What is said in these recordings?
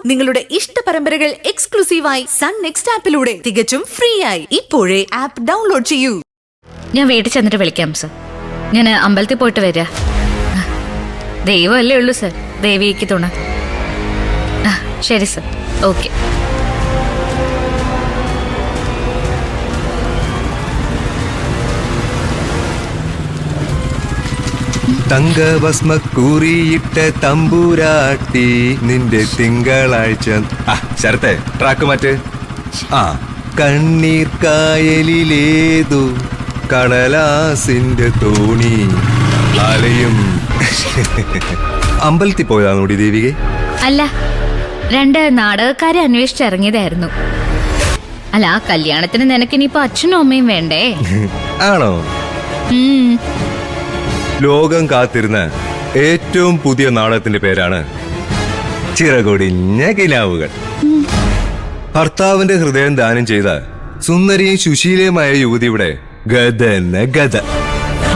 നിങ്ങളുടെ ഇഷ്ട പരമ്പരകൾ എക്സ്ക്ലൂസീവായി സൺ നെക്സ്റ്റ് ആപ്പിലൂടെ തികച്ചും ഫ്രീ ആയി ഇപ്പോഴേ ആപ്പ് ഡൗൺലോഡ് ചെയ്യൂ. ഞാൻ വീട്ടിൽ ചെന്നിട്ട് വിളിക്കാം സർ. ഞാൻ അമ്പലത്തിൽ പോയിട്ട് വരിക. ദൈവമല്ലേ ഉള്ളൂ സർ, ദേവിക്ക് തുണ. ശരി സർ, ഓക്കെ. തങ്കഭസ്മക്കൂറിയിട്ട തമ്പൂരാട്ടി നിന്റെ തിങ്കളാഴ്ച. ശരത്തെ ട്രാക്ക് മാറ്റ്. കണ്ണീർ കായലിലേതു കടലാസിന്റെ തോണി അലയും. അമ്പലത്തിൽ പോയതാണോടി ദേവികെ? അല്ല, 2 നാടകക്കാരെ അന്വേഷിച്ചിറങ്ങിയതായിരുന്നു. അല്ല, ആ കല്യാണത്തിന് നിനക്കിനിയിപ്പോ അച്ഛനും അമ്മയും വേണ്ടേ? ആണോ? ലോകം കാത്തിരുന്ന ഏറ്റവും പുതിയ നാടകത്തിന്റെ പേരാണ് ചിറകൊടിഞ്ഞ കിനാവുകൾ. ഭർത്താവിന്റെ ഹൃദയം ദാനം ചെയ്ത സുന്ദരിയും സുശീലയുമായ യുവതിയുടെ ഗത എന്ന ഗത.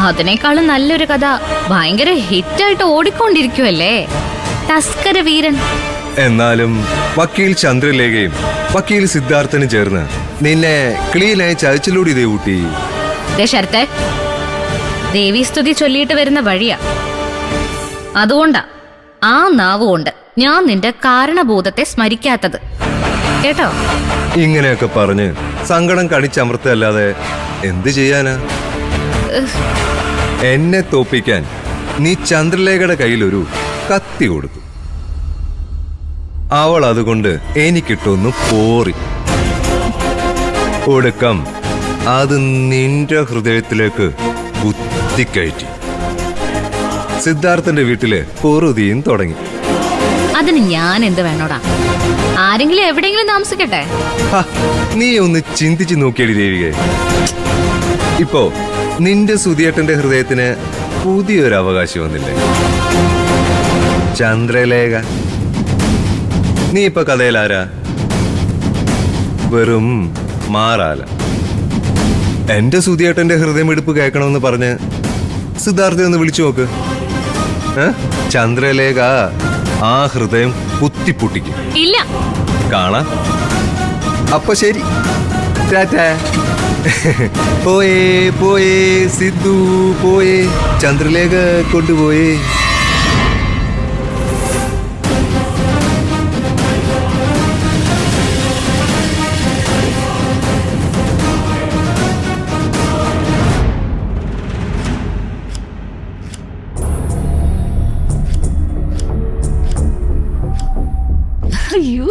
അതിനേക്കാളും നല്ലൊരു കഥ ഭയങ്കര ഹിറ്റായിട്ട് ഓടിക്കൊണ്ടിരിക്കുവല്ലേ, തസ്കര വീരൻ. എന്നാലും വക്കീൽ ചന്ദ്രലേഖയും വക്കീൽ സിദ്ധാർത്ഥനും ചേർന്ന് നിന്നെ ക്ലീനായി ചതിച്ചിലൂടെ ഇതേ ഊട്ടി. ശരത്തെ, ദേവീസ്തുതി ചൊല്ലിയിട്ട് വരുന്ന വഴിയാ. അതുകൊണ്ടാ ആ നാവ് കൊണ്ട് ഞാൻ നിന്റെ കാരണബോധത്തെ സ്മരിക്കാത്തത് കേട്ടോ. ഇങ്ങനെയൊക്കെ പറഞ്ഞ് സങ്കടം കടിച്ചമർത്തല്ലാതെ എന്ത് ചെയ്യാനാ? എന്നെ തോപ്പിക്കാൻ നീ ചന്ദ്രലേഖയുടെ കയ്യിലൊരു കത്തി കൊടുത്തു. അവൾ അതുകൊണ്ട് എനിക്കിട്ടൊന്ന് പോറി. ഒടുക്കം അത് നിന്റെ ഹൃദയത്തിലേക്ക് കുത്തിക്കയറ്റി. സിദ്ധാർത്ഥന്റെ വീട്ടില് പൊറുതിയും തുടങ്ങി. അതിന് ഞാൻ എന്ത് വേണോടാ? ആരെങ്കിലും എവിടെയെങ്കിലും താമസിക്കട്ടെ. നീ ഒന്ന് ചിന്തിച്ചു നോക്കിയടി ദേവികെ. ഇപ്പോ നിന്റെ സുധിയേട്ടന്റെ ഹൃദയത്തിന് പുതിയൊരു അവകാശം വന്നില്ലേ? ചന്ദ്രലേഖ. നീ ഇപ്പൊ കഥയിലാരാ? വെറും മാറാല. എന്റെ സുധിയേട്ടന്റെ ഹൃദയമിടിപ്പ് കേൾക്കണമെന്ന് പറഞ്ഞ് സിദ്ധാർത്ഥ ഒന്ന് വിളിച്ചു നോക്ക്. ചന്ദ്രലേഖ ആ ഹൃദയം കുത്തിപ്പൊട്ടിക്കും. ഇല്ല, കാണാം. അപ്പൊ ശരി, ടാറ്റാ. പോയേ പോയേ സിദ്ധു പോയേ, ചന്ദ്രലേഖ കൊണ്ടുപോയേ. അയ്യോ,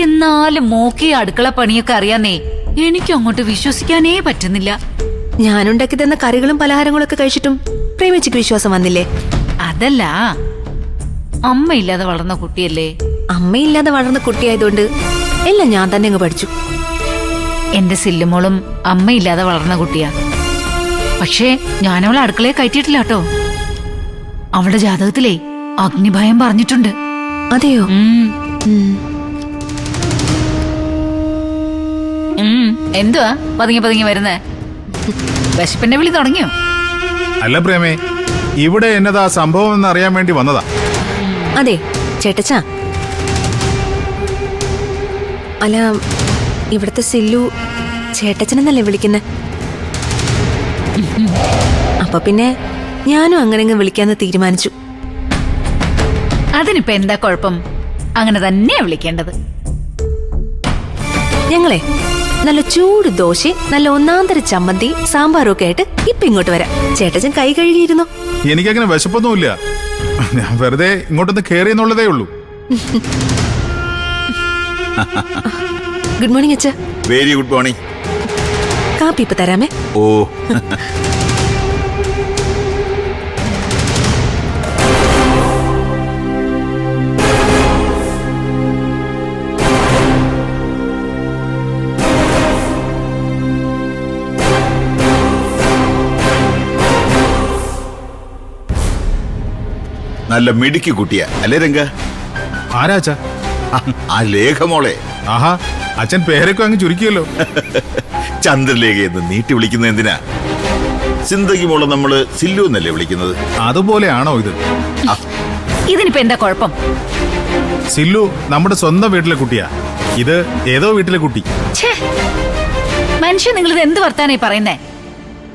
എന്നാലും മോക്കി അടുക്കള പണിയൊക്കെ അറിയാന്നേ. എനിക്കും അങ്ങോട്ട് വിശ്വസിക്കാനേ പറ്റുന്നില്ല. ഞാനുണ്ടാക്കി തന്ന കറികളും പലഹാരങ്ങളും ഒക്കെ കഴിച്ചിട്ടും പ്രേമിച്ചിക്ക് വിശ്വാസം വന്നില്ലേ? അതല്ല, അമ്മയില്ലാതെ വളർന്ന കുട്ടിയല്ലേ. അമ്മയില്ലാതെ വളർന്ന കുട്ടിയായതുകൊണ്ട് എല്ലാം ഞാൻ തന്നെ അങ്ങ് പഠിച്ചു. എന്റെ സില്ലുമോളും അമ്മയില്ലാതെ വളർന്ന കുട്ടിയാ. പക്ഷേ ഞാനവളെ അടുക്കളയെ കയറ്റിയിട്ടില്ല കേട്ടോ. അവളുടെ ജാതകത്തിലേ അഗ്നിഭയം പറഞ്ഞിട്ടുണ്ട്. അതെയോ? എന്തുവാ പതുങ്ങി പതുങ്ങി വരുന്നേ? വിശപ്പിന്റെ വിളി തുടങ്ങിയോ? അല്ല പ്രേമേ, ഇവിടെ എന്നതാ സംഭവം എന്ന് അറിയാൻ വേണ്ടി വന്നതാ. അതെ ചേട്ടച്ചാ. അല്ല, ഇവിടുത്തെ സില്ലു ചേട്ടച്ചനെന്നല്ലേ വിളിക്കുന്നെ? അപ്പൊ പിന്നെ ഞാനും അങ്ങനെ വിളിക്കാന്ന് തീരുമാനിച്ചു. അതിനിപ്പോ എന്താ കുഴപ്പം? അങ്ങനെ തന്നെയാ വിളിക്കേണ്ടത്. ഞങ്ങളെ നല്ല ചൂട് ദോശ, നല്ല ഒന്നാന്തര ചമ്മന്തി, സാമ്പാറും ഒക്കെ ആയിട്ട് ഇപ്പൊ ഇങ്ങോട്ട് വരാം. ചേട്ടച്ചൻ കൈ കഴുകിയിരുന്നു. എനിക്കങ്ങനെ വിശപ്പൊന്നുമില്ല. ഞാൻ വെറുതെ ഇങ്ങോട്ടൊന്ന് കേറി എന്നുള്ളതേ ഉള്ളൂ. ഗുഡ് മോർണിംഗ് അച്ഛാ. Very good morning. കാപ്പി ഇപ്പൊ തരാമേ. ഓ, നല്ല മിടുക്കി കുട്ടിയാ അല്ലേ രംഗ? ആരാച്ചാ? ആ ലേഖമോളെ. ആഹാ, അച്ഛൻ പേരൊക്കെ അങ്ങ് ചുരുക്കിയല്ലോ. ചന്ദ്രലേഖയെന്ന് നീട്ടി വിളിക്കുന്നത് എന്തിനാ? സിന്ദഗി മോളെ നമ്മള് സില്ലു എന്നല്ലേ വിളിക്കുന്നത്? അതുപോലെയാണോ ഇത്? ഇതിനിപ്പോ എന്താ കുഴപ്പം? സില്ലു നമ്മുടെ സ്വന്തം വീട്ടിലെ കുട്ടിയാ, ഇത് ഏതോ വീട്ടിലെ കുട്ടി. ഛേ, മനുഷ്യൻ നിങ്ങളിത് എന്ത് വർത്താനായി പറയുന്നേ?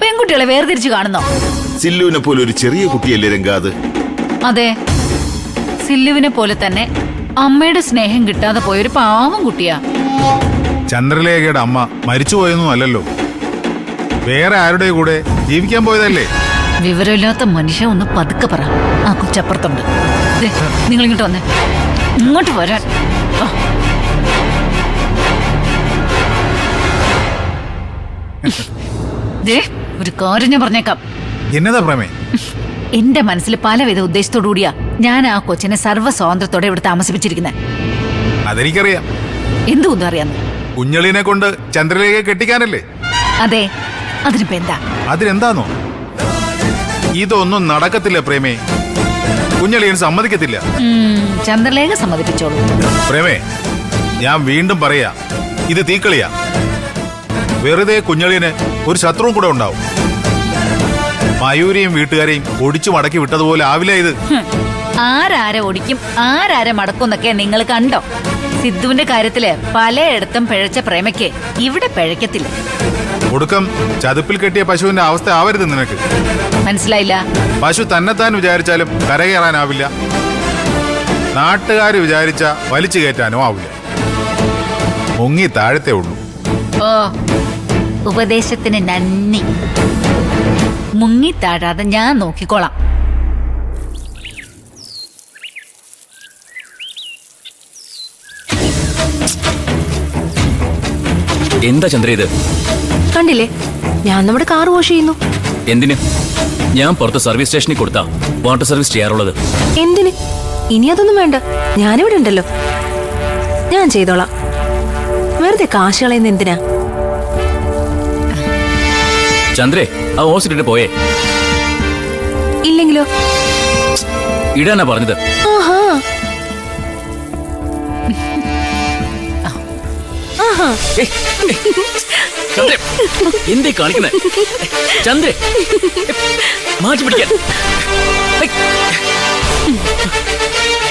പെൺകുട്ടികളെ വേർതിരിച്ച് കാണുന്നോ? സില്ലുവിനെ പോലെ ഒരു ചെറിയ കുട്ടിയല്ലേ രംഗ അത്? അതെ, സില്ലുവിനെ പോലെ തന്നെ അമ്മയുടെ സ്നേഹം കിട്ടാതെ പോയൊരു പാവം കുട്ടിയാ. ചന്ദ്രലേഖയുടെ അമ്മ മരിച്ചുപോയൊന്നും അല്ലല്ലോ, വേറെ ആരുടെ കൂടെ ജീവിക്കാൻ പോയതല്ലേ. വിവരമില്ലാത്ത മനുഷ്യ ഒന്ന് പതുക്കെ പറ. ആ കൊച്ചപ്പുറത്തുണ്ട്. നിങ്ങൾ ഇങ്ങോട്ട് വന്നേ, ഇങ്ങോട്ട് വരാൻ. ആ. ദേ, ഒരു കാര്യം ഞാൻ പറഞ്ഞേക്കാം. എന്നതാ പ്രമേ? എന്റെ മനസ്സിൽ പലവിധ ഉദ്ദേശത്തോടു കൂടിയാ ഞാൻ ആ കൊച്ചിനെ സർവ്വ സ്വാതന്ത്ര്യത്തോടെ ഇവിടെ താമസിപ്പിച്ചിരിക്കുന്നത്. അതെനിക്കറിയാം. എന്തുകൊണ്ടും അറിയാന്ന്. കുഞ്ഞളിനെ കൊണ്ട് ചന്ദ്രലേഖയെ കെട്ടിക്കാനല്ലേ? അതെ, അതിനിപ്പോ എന്താ? അതിനെന്താന്നോ, ഇതൊന്നും നടക്കത്തില്ല പ്രേമേ. കുഞ്ഞളിയൻ സമ്മതിക്കത്തില്ല. ചന്ദ്രലേഖ സമ്മതിപ്പിച്ചോളൂ. പ്രേമേ, ഞാൻ വീണ്ടും പറയാ, ഇത് തീക്കളിയാ. വെറുതെ കുഞ്ഞളിയന് ഒരു ശത്രുവും കൂടെ ഉണ്ടാവും. മയൂരിയും വീട്ടുകാരെയും ഒടിച്ചു മടക്കി വിട്ടതുപോലെ ആവില്ല ഇത്. ആരാരെ ഒടിക്കും ആരാരെ മടക്കും എന്നൊക്കെ നിങ്ങൾ കണ്ടോ? സിദ്ധുവിന്റെ കാര്യത്തില് പലയിടത്തും പിഴച്ച പ്രേമയ്ക്ക് ഇവിടെ പിഴയ്ക്കത്തില്ല. ഒടുക്കം ചതുപ്പിൽ കെട്ടിയ പശുവിന്റെ അവസ്ഥ ആവരുത് നിനക്ക്. മനസ്സിലായില്ല? പശു തന്നെത്താൻ വിചാരിച്ചാലും കരകയറാനാവില്ല, നാട്ടുകാര് വിചാരിച്ച വലിച്ചു കയറ്റാനും ആവില്ല. മുങ്ങി താഴത്തെ ഉള്ളൂ. ഓ, ഉപദേശത്തിന് നന്ദി. മുങ്ങിത്താഴാതെ ഞാൻ നോക്കിക്കോളാം. എന്താ ചന്ദ്ര ഇത്? കണ്ടില്ലേ, ഞാൻ നമ്മുടെ കാർ വാഷ് ചെയ്യുന്നു. എന്തിന്? ഞാൻ പുറത്ത് സർവീസ് സ്റ്റേഷനിൽ കൊടുത്താ വാട്ടർ സർവീസ് ചെയ്യാറുള്ളത്. എന്തിന്? ഇനി അതൊന്നും വേണ്ട, ഞാനിവിടെ ഉണ്ടല്ലോ, ഞാൻ ചെയ്തോളാം. വെറുതെ കാശ് കളയുന്ന എന്തിനാ? ചന്ദ്രേ, ആ ഓസ് ഇട്ടിട്ട് പോയേ. ഇല്ലെങ്കിലോ? ഇടാനാ പറഞ്ഞത്. ആഹാ ആഹാ, ചന്ദ്രേ, എന്തേ കാണിക്കുന്നേ? ചന്ദ്രേ, മാറ്റി പിടിക്കാൻ.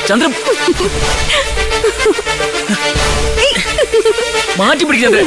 ചന്ദ്ര, മാറ്റി പിടിക്കാൻ. ചന്ദ്രേ,